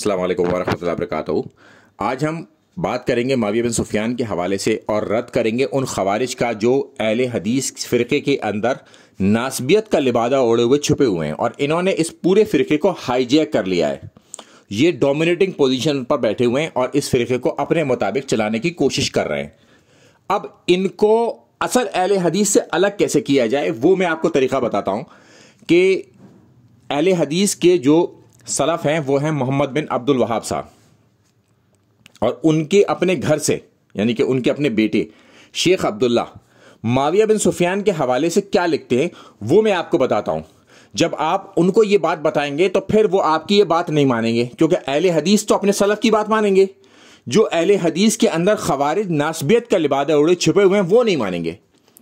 अस्सलाम वालेकुम वरहमतुल्लाहि वबरकातुहू। आज हम बात करेंगे मुआविया बिन सुफियान के हवाले से और रद्द करेंगे उन खवारिज का जो अहले हदीस फ़िरक़े के अंदर नासबियत का लिबादा ओढ़े हुए छुपे हुए हैं और इन्होंने इस पूरे फ़िरक़े को हाईजैक कर लिया है। ये डोमिनेटिंग पोजीशन पर बैठे हुए हैं और इस फ़िरक़े को अपने मुताबिक चलाने की कोशिश कर रहे हैं। अब इनको असल अहले हदीस से अलग कैसे किया जाए वो मैं आपको तरीक़ा बताता हूँ कि अहले हदीस के जो सलफ़ हैं वो हैं मोहम्मद बिन अब्दुल वहाब साहब और उनके अपने घर से यानी कि उनके अपने बेटे शेख अब्दुल्ला मुआविया बिन सुफियान के हवाले से क्या लिखते हैं वो मैं आपको बताता हूँ। जब आप उनको ये बात बताएंगे तो फिर वो आपकी ये बात नहीं मानेंगे, क्योंकि अहले हदीस तो अपने सलफ़ की बात मानेंगे। जो अहले हदीस के अंदर खवारिज नासबियत का लिबादा ओढ़े छुपे हुए हैं वो नहीं मानेंगे।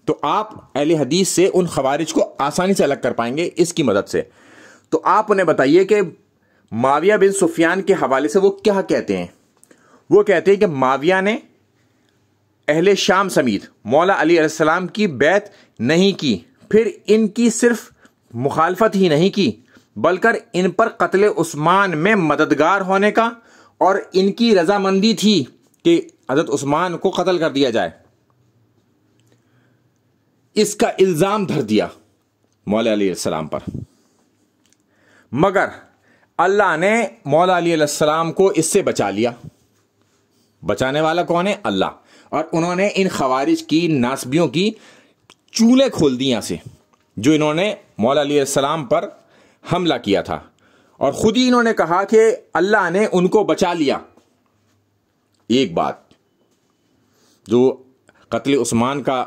तो आप अहले हदीस से उन खवारिज को आसानी से अलग कर पाएंगे इसकी मदद से। तो आप उन्हें बताइए कि मुआविया बिन सुफियान के हवाले से वो क्या कहते हैं। वो कहते हैं कि मुआविया ने अहले शाम समीत मौला अली अलैहिस्सलाम की बैत नहीं की, फिर इनकी सिर्फ मुखालफत ही नहीं की बल्कि इन पर कत्ल उस्मान में मददगार होने का और इनकी रजामंदी थी कि हज़रत उस्मान को कत्ल कर दिया जाए। इसका इल्ज़ाम धर दिया मौला अली अलैहिस्सलाम पर, मगर अल्लाह ने मौला अली अलैहिस्सलाम को इससे बचा लिया। बचाने वाला कौन है? अल्लाह। और उन्होंने इन खवारिज की नासबियों की चूलें खोल दी यहाँ से, जो इन्होंने मौला अली अलैहिस्सलाम पर हमला किया था। और खुद ही इन्होंने कहा कि अल्लाह ने उनको बचा लिया। एक बात जो कत्ल उस्मान का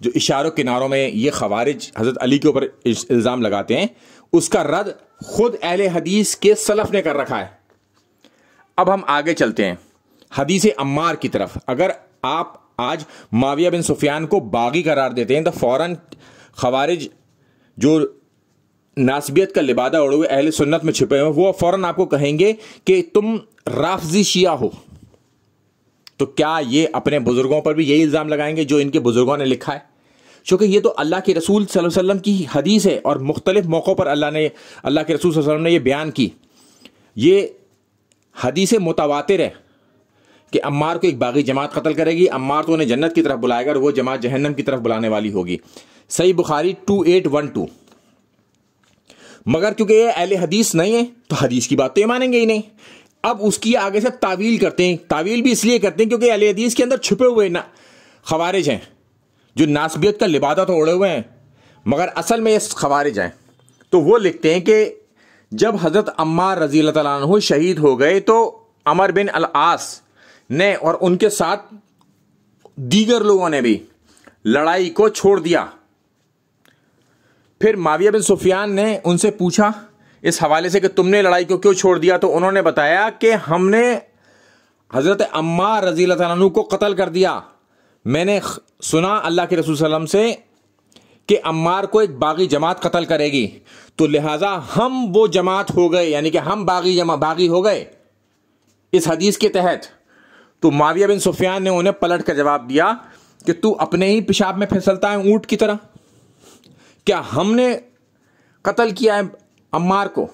जो इशारों किनारों में ये खवारिज हज़रत अली के ऊपर इल्ज़ाम लगाते हैं, उसका रद्द खुद अहले हदीस के सलफ़ ने कर रखा है। अब हम आगे चलते हैं हदीस अम्मार की तरफ। अगर आप आज मुआविया बिन सुफियान को बागी करार देते हैं तो फ़ौरन खवारिज जो नासबियत का लिबादा ओढ़े हुए अहले सुन्नत में छुपे हुए वो फ़ौरन आपको कहेंगे कि तुम राफ़ज़ी शिया हो। तो क्या ये अपने बुजुर्गों पर भी यही इल्ज़ाम लगाएंगे जो इनके बुजुर्गों ने लिखा है? क्योंकि ये तो अल्लाह के रसूल सल्लल्लाहु अलैहि वसल्लम की हदीस है और मुख्तलिफ मौक़ों पर अल्लाह के रसूल सल्लल्लाहु अलैहि वसल्लम ने ये बयान की। ये हदीस मुतवातिर है कि अम्मार को एक बागी जमात कत्ल करेगी, अम्मार तो उन्हें जन्नत की तरफ बुलाएगा और वो जमात जहन्नम की तरफ बुलाने वाली होगी। सही बुखारी 2812। मगर क्योंकि ये अहले हदीस नहीं है तो हदीस की बात तो ये मानेंगे ही नहीं। अब उसकी आगे से तावील करते हैं। तावील भी इसलिए करते हैं क्योंकि अहले हदीस के अंदर छुपे हुए ना खवारिज हैं जो नासबियत का लिबादा तो ओढ़े हुए हैं मगर असल में ये खवारिज हैं। तो वो लिखते हैं कि जब हज़रत अम्मार रज़ी अल्लाह तआला अन्हु शहीद हो गए तो अमर बिन अल आस ने और उनके साथ दीगर लोगों ने भी लड़ाई को छोड़ दिया। फिर मुआविया बिन सुफियान ने उनसे पूछा इस हवाले से कि तुमने लड़ाई को क्यों छोड़ दिया, तो उन्होंने बताया कि हमने हज़रत अम्मार रज़ी अल्लाह तआला अन्हु को कत्ल कर दिया। मैंने सुना अल्लाह के रसूल सल्लल्लाहु अलैहि वसल्लम से कि अम्मार को एक बागी जमात कत्ल करेगी, तो लिहाजा हम वो जमात हो गए, यानी कि हम बागी हो गए इस हदीस के तहत। तो मुआविया बिन सुफियान ने उन्हें पलट कर जवाब दिया कि तू अपने ही पेशाब में फिसलता है ऊंट की तरह। क्या हमने कत्ल किया है अम्मार को?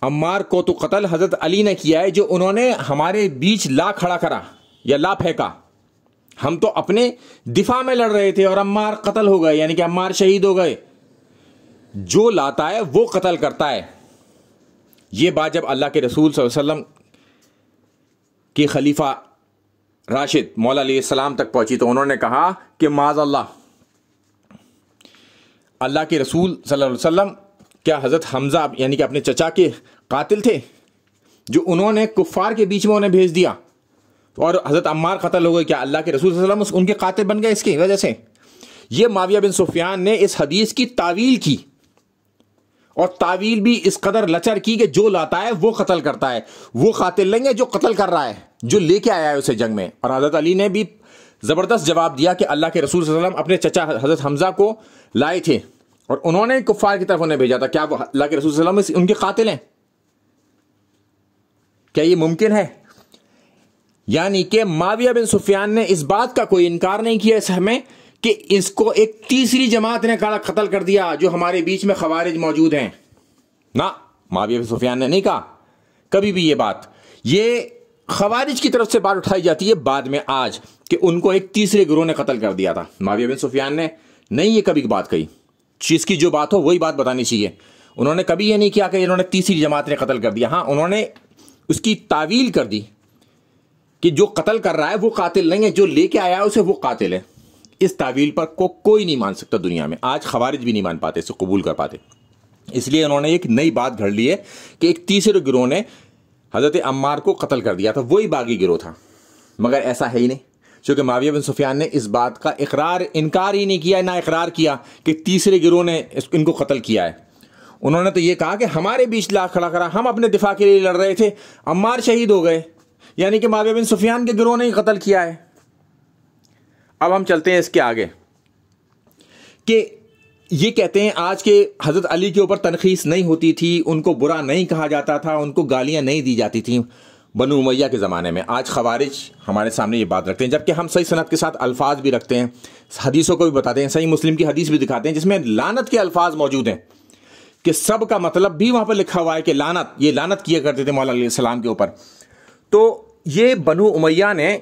अम्मार को तो कत्ल हज़रत अली ने किया है, जो उन्होंने हमारे बीच ला खड़ा करा या ला फेंका। हम तो अपने दिफा में लड़ रहे थे और अम्मार कत्ल हो गए, यानी कि अम्मार शहीद हो गए। जो लाता है वो कत्ल करता है। ये बात जब अल्लाह के रसूल सल्लल्लाहु अलैहि वसल्लम के खलीफा राशिद मौला अलैहिस्सलाम तक पहुंची तो उन्होंने कहा कि माज़अल्लाह, अल्लाह के रसूल सल्लल्लाहु अलैहि वसल्लम क्या हज़रत हमज़ा यानी कि अपने चचा के कातिल थे जो उन्होंने कुफ़ार के बीच में उन्हें भेज दिया और हज़रत अम्मार कत्ल हो गए? क्या अल्लाह के रसूल सल्लल्लाहु अलैहि वसल्लम उनके कातिल बन गए इसकी वजह से? ये मुआविया बिन सुफियान ने इस हदीस की तावील की और तावील भी इस कदर लचर की कि जो लाता है वो कत्ल करता है। वो कातिल लेंगे जो कत्ल कर रहा है, जो लेके आया है उसे जंग में। और हज़रत अली ने भी ज़बरदस्त जवाब दिया कि अल्लाह के रसूल सल्लल्लाहु अलैहि वसल्लम अपने चचा हज़रत हमज़ा को लाए थे और उन्होंने कुफ़ार की तरफ उन्हें भेजा था। क्या वो अल्लाह के रसूल सल्लल्लाहु अलैहि वसल्लम उनके कातिल हैं? क्या ये मुमकिन है? यानी कि मुआविया बिन सुफियान ने इस बात का कोई इनकार नहीं किया इस हमें कि इसको एक तीसरी जमात ने कत्ल कर दिया जो हमारे बीच में खवारिज मौजूद हैं। ना, मुआविया बिन सुफियान ने नहीं कहा। कभी भी ये खवारिज की तरफ से बात उठाई जाती है बाद में आज कि उनको एक तीसरे गिरोह ने कत्ल कर दिया था। मुआविया बिन सुफियान ने नहीं ये कभी बात कही, चीज की जो बात हो वही बात बतानी चाहिए। उन्होंने कभी ये नहीं किया कि इन्होंने तीसरी जमात ने कत्ल कर दिया। हाँ, उन्होंने उसकी तावील कर दी कि जो कत्ल कर रहा है वो कातिल नहीं है, जो लेके आया है उसे वो कातिल है। इस तावील पर कोई नहीं मान सकता दुनिया में, आज खवारिज भी नहीं मान पाते, इसे कबूल कर पाते। इसलिए उन्होंने एक नई बात घड़ ली है कि एक तीसरे गिरोह ने हजरत अम्मार को कत्ल कर दिया था, वही बागी गिरोह था। मगर ऐसा है ही नहीं, क्योंकि मुआविया बिन सुफियान ने इस बात का इनकार ही नहीं किया, ना इकरार किया कि तीसरे गिरोह ने इनको कत्ल किया है। उन्होंने तो ये कहा कि हमारे बीच ला खड़ा करा, हम अपने दिफा के लिए लड़ रहे थे, अम्मार शहीद हो गए, यानी कि मुआविया बिन सुफियान के गिरोह ने ही कत्ल किया है। अब हम चलते हैं इसके आगे कि ये कहते हैं आज के हजरत अली के ऊपर तनखीस नहीं होती थी, उनको बुरा नहीं कहा जाता था, उनको गालियां नहीं दी जाती थी बनु उमैया के ज़माने में। आज खवारिज हमारे सामने ये बात रखते हैं, जबकि हम सही सनद के साथ अल्फाज भी रखते हैं, हदीसों को भी बताते हैं, सही मुस्लिम की हदीस भी दिखाते हैं जिसमें लानत के अल्फाज मौजूद हैं कि सब का मतलब भी वहां पर लिखा हुआ है कि लानत, ये लानत किया करते थे मौला अली सलाम के ऊपर। तो ये बनु उमैया ने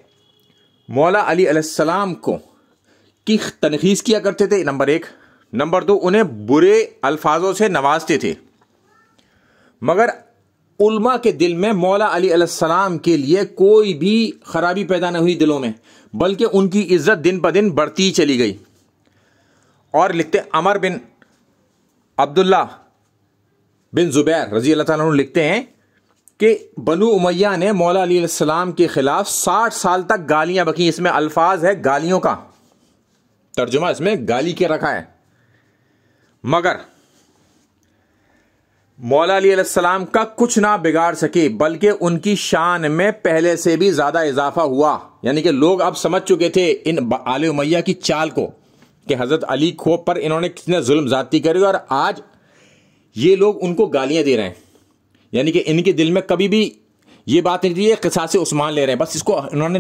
मौला अली अलैहिस्सलाम को की तनखीस किया करते थे, नंबर एक। नंबर दो, उन्हें बुरे अल्फाजों से नवाजते थे। मगर उल्मा के दिल में मौला अली अलैहिस्सलाम के लिए कोई भी खराबी पैदा नहीं हुई दिलों में, बल्कि उनकी इज्जत दिन ब दिन बढ़ती चली गई। और लिखते अमर बिन अब्दुल्ला बिन जुबैर रजी अल्लाह ताला अन्हु लिखते हैं कि बनु उमैया ने मौला अली अलैहिस्सलाम के खिलाफ 60 साल तक गालियां बकी। इसमें अल्फाज है गालियों का, तर्जुमा इसमें गाली के रखा है। मगर मौला अली अलैहिस्सलाम का कुछ ना बिगाड़ सके, बल्कि उनकी शान में पहले से भी ज्यादा इजाफा हुआ। यानी कि लोग अब समझ चुके थे इन आले उमैया की चाल को कि हजरत अली को पर इन्होंने कितने जुल्म ज्यादती करी, और आज ये लोग उनको गालियां दे रहे हैं। यानी कि इनके दिल में कभी भी ये बात नहीं थी ये क़िसास उस्मान ले रहे हैं, बस इसको इन्होंने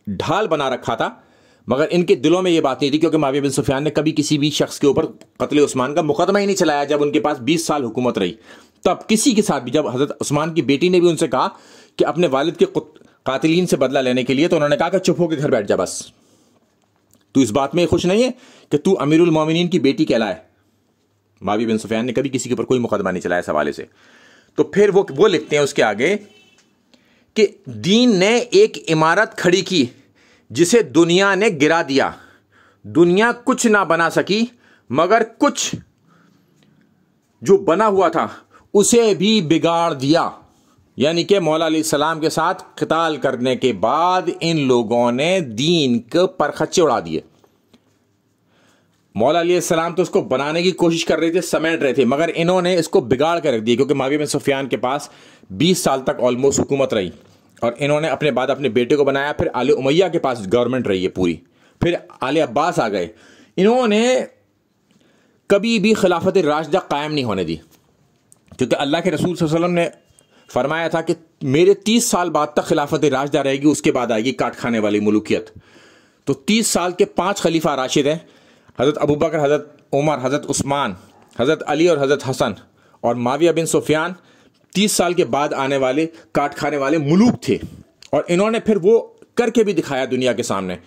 ढाल बना रखा था। मगर इनके दिलों में ये बात नहीं थी, क्योंकि मुआविया बिन सुफियान ने कभी किसी भी शख्स के ऊपर कत्ल उस्मान का मुकदमा ही नहीं चलाया। जब उनके पास 20 साल हुकूमत रही, तब किसी के साथ भी, जब हजरत उस्मान की बेटी ने भी उनसे कहा कि अपने वालिद के कातिलीन से बदला लेने के लिए, तो उन्होंने कहा कि चुप होकर घर बैठ जा, बस तू इस बात में खुश नहीं है कि तू अमीरुल मोमिनीन की बेटी कहलाए। मुआविया बिन सुफियान ने कभी किसी के ऊपर कोई मुकदमा नहीं चलाया इस हवाले से। तो फिर वो लिखते हैं उसके आगे कि दीन ने एक इमारत खड़ी की जिसे दुनिया ने गिरा दिया। दुनिया कुछ ना बना सकी, मगर कुछ जो बना हुआ था उसे भी बिगाड़ दिया। यानी कि मौला अली सलाम के साथ क़िताल करने के बाद इन लोगों ने दीन के पर खच्चे उड़ा दिए। मौला अली सलाम तो उसको बनाने की कोशिश कर रहे थे, समेट रहे थे, मगर इन्होंने इसको बिगाड़ कर रख दिया। क्योंकि मुआविया बिन सुफियान के पास 20 साल तक ऑलमोस्ट हुकूमत रही, और इन्होंने अपने बाद अपने बेटे को बनाया। फिर आले उमैया के पास गवर्नमेंट रही है पूरी, फिर आले अब्बास आ गए। इन्होंने कभी भी खिलाफत राशिदा कायम नहीं होने दी, क्योंकि अल्लाह के रसूल सल्लल्लाहु अलैहि वसल्लम ने फरमाया था कि मेरे 30 साल बाद तक खिलाफत राशिदा रहेगी, उसके बाद आएगी काट खाने वाली मुलूकियत। तो 30 साल के 5 खलीफा राशिद हैं, हज़रत अबू बकर, हज़रत उमर, हज़रत उस्मान, हज़रत अली और हज़रत हसन। और मुआविया बिन सुफियान 30 साल के बाद आने वाले काट खाने वाले मुलूक थे। और इन्होंने फिर वो करके भी दिखाया दुनिया के सामने।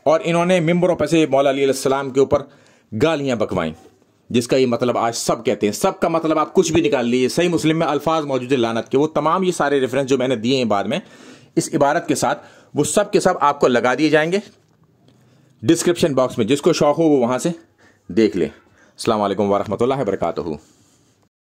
और इन्होंने मिंबरों पर से मौला अली अलैहिस्सलाम के ऊपर गालियां बकवाई, जिसका ये मतलब आज सब कहते हैं। सब का मतलब आप कुछ भी निकाल लीजिए, सही मुस्लिम में अल्फाज मौजूद है लानत के। वो तमाम ये सारे रेफरेंस जो मैंने दिए हैं बाद में इस इबारत के साथ, वो सब के सब आपको लगा दिए जाएंगे डिस्क्रिप्शन बॉक्स में। जिसको शौक हो वो वहां से देख ले। अस्सलाम वालेकुम वरहमतुल्लाहि वबरकातुहू।